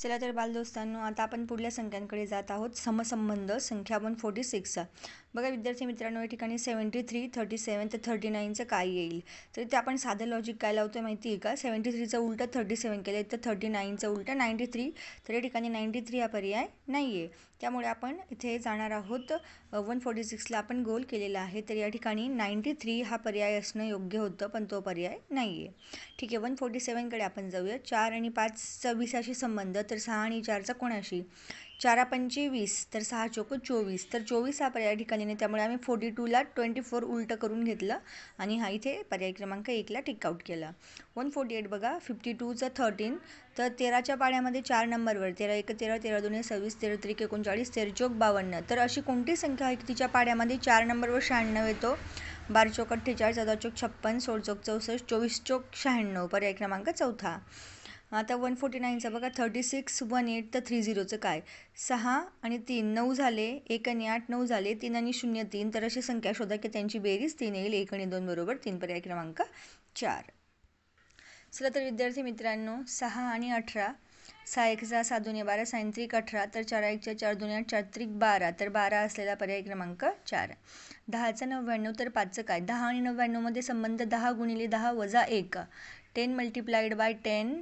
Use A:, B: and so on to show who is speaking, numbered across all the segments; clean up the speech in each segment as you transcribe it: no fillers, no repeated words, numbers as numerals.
A: चला तर बालदोस्तांनो, आता आपण पुढल्या संख्यांकडे जात आहोत. समसंबंध संख्या 146चा. बघा विद्यार्थी मित्रांनो, या ठिकाणी 73, 37 तर 39चं काय येईल. तर इथे आपण साधं लॉजिक काय लावतो माहिती आहे का. 73चं उलटं 37 केलं तर 39चं उलटं 93. तर या ठिकाणी 93 हा पर्याय नाही आहे. त्यामुळे आपण इथे जाणार आहोत 146ला आपण गोल केलेला आहे. तर या ठिकाणी 93 हा पर्याय असणं योग्य होतं, पण तो पर्याय नाही आहे. ठीक आहे, 147कडे आपण जाऊया. 4 आणि 5 26 संबंध, तर 6 आणि 4चा कोणाशी. 4 पंचे 20 तर 6 चोक 24. तर 24 हा पर्याय ठिकाणी नाही, त्यामुळे आम्ही 42ला 24 उलटं करून घेतलं आणि हा इथे पर्याय क्रमांक 1ला टिक आउट केला. 148 बघा, 52चं 13 तर 13च्या पाड्यामध्ये 4 नंबरवर 13 1 13 13 2 26 13 3 39 13 चौक 52. तर अशी कोणती संख्या आहे की तिच्या पाड्यामध्ये 4 नंबरवर 96 येतो. 12 चौक 48, 14 चौक 56, 16 चौक 64, 24 चौक 96, पर्याय क्रमांक 4. आता 149चं बघा, 36 18 तर 30चं काय. 6 आणि 3 9 झाले, 1 आणि 8 9 झाले, 3 आणि 0 3. तर अशी संख्या शोधा की त्यांची बेरीज 3 येईल. 1 आणि 2 बरोबर 3, पर्याय क्रमांक 4. चला तर विद्यार्थी मित्रांनो, 6 आणि 18, 6 1 6 2 12 6 3 18 तर 4 1 4 2 8 4 3 12 तर 12 असलेला पर्याय क्रमांक 4. 10चं 99 तर 5चं काय. 10 आणि 99 मध्ये संबंध 10 गुणिले 10 वजा 1. 10 मल्टिप्लाइड बाय 10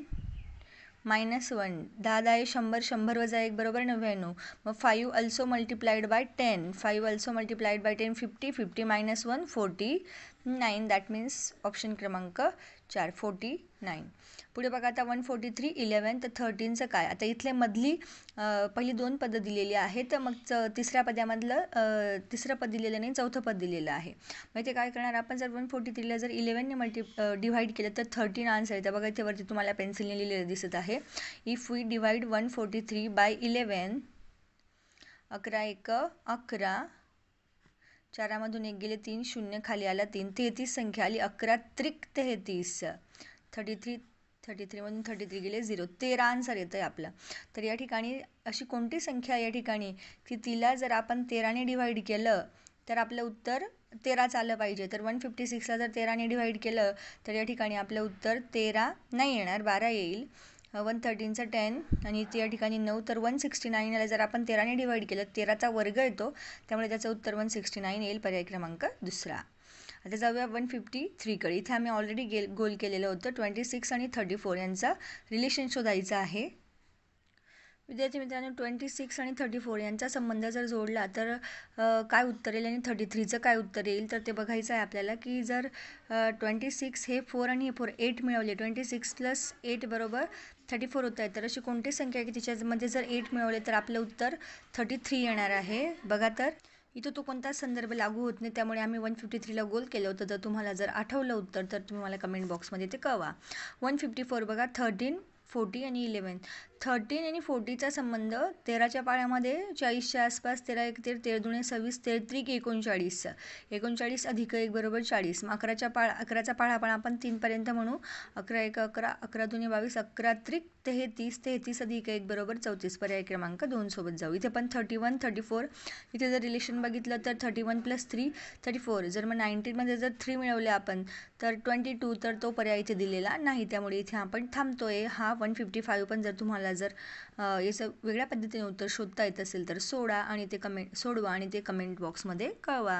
A: -1. 10 10 100, 100 वजा 1 बरोबर 99. मग 5 also multiplied by 10, 5 also multiplied by 10 50, 50 - 1 49. That means option क्रमांक 4 49. पुढे बघा आता 143 11 तर 13चं काय. आता इथले मधली पहिली 2 पदं दिलेली आहेत, मग तिसऱ्या तिसरं पद दिलेलं नाही, चौथं पद दिलेलं आहे. मग इथे काय करणार आपण, जर 143ला जर 11ने डिव्हाइड केलं तर 13 आन्सर येतं. बघा इथे वरती तुम्हाला पेन्सिलने लिहिलेलं दिसत आहे. इफ वी डिवाइड 143 बाय 11, 11 1 11, 4मधून 1 गेले 3, 0 खाली आला 3, 33 संख्या आली. 11 त्रिक 33, 33 मधून 33 गेले 0, 13 आन्सर येतं आहे आपला. तर या ठिकाणी अशी कोणती संख्या या ठिकाणी की तिला जर आपण 13ने डिवाइड केलं तर आपलं उत्तर 13 आलं पाहिजे. तर 156ला जर 13ने डिवाइड केलं तर या ठिकाणी आपलं उत्तर 13 नाही येणार, 12 येईल. 113चं 10 आणि या ठिकाणी 9, तर 169ला जर आपण 13ने डिवाइड केलं 13चा वर्ग येतो, त्यामुळे त्याचं उत्तर 169 येईल, पर्याय क्रमांक 2. आता जाऊया 153कडे. इथे आम्ही ऑलरेडी गोल केलेलं होतं. 26 आणि 34 यांचा रिलेशन शोधायचा आहे. विद्यार्थी मित्रांनो, 26 आणि 34 यांचा संबंध जर जोडला तर काय उत्तर येईल आणि 33चं काय उत्तर येईल. तर ते बघायचं आहे आपल्याला की जर 26 हे 4 आणि हे 4 8 मिळवले, 26 + 8 बरोबर 34 होत आहे. तर अशी कोणती संख्या आहे की तिच्यामध्ये जर 8 मिळवले तर आपलं उत्तर 33 येणार आहे. बघा तर इथं तो कोणताच संदर्भ लागू होत नाही, त्यामुळे आम्ही 153ला गोल केलं होतं. तर तुम्हाला जर आठवलं उत्तर तर तुम्ही मला कमेंट बॉक्समध्ये ते कळवा. 154 बघा, 13 40 आणि 11. 13 आणि 40चा संबंध 13च्या पाड्यामध्ये 40च्या आसपास 13 1 13 13 2 26 13 3 39, 39 अधिक 1 बरोबर 40. मग 11चा पाढा पण आपण 3 पर्यंत म्हणू. 11 1 11, 11 2 22, 11 3 33, 33 अधिक 1 बरोबर 34, पर्याय क्रमांक 2 सोबत जाऊ. इथे पण 31 34, इथे जर रिलेशन बघितलं तर 31 + 3 34. जर मग 19मध्ये जर 3 मिळवले आपण तर 22, तर तो पर्याय इथे दिलेला नाही, त्यामुळे इथे आपण थांबतोय. हा 155 पण जर तुम्हाला जर याचं वेगळ्या पद्धतीने उत्तर शोधता येत असेल तर सोडवा आणि ते कमेंट बॉक्समध्ये कळवा.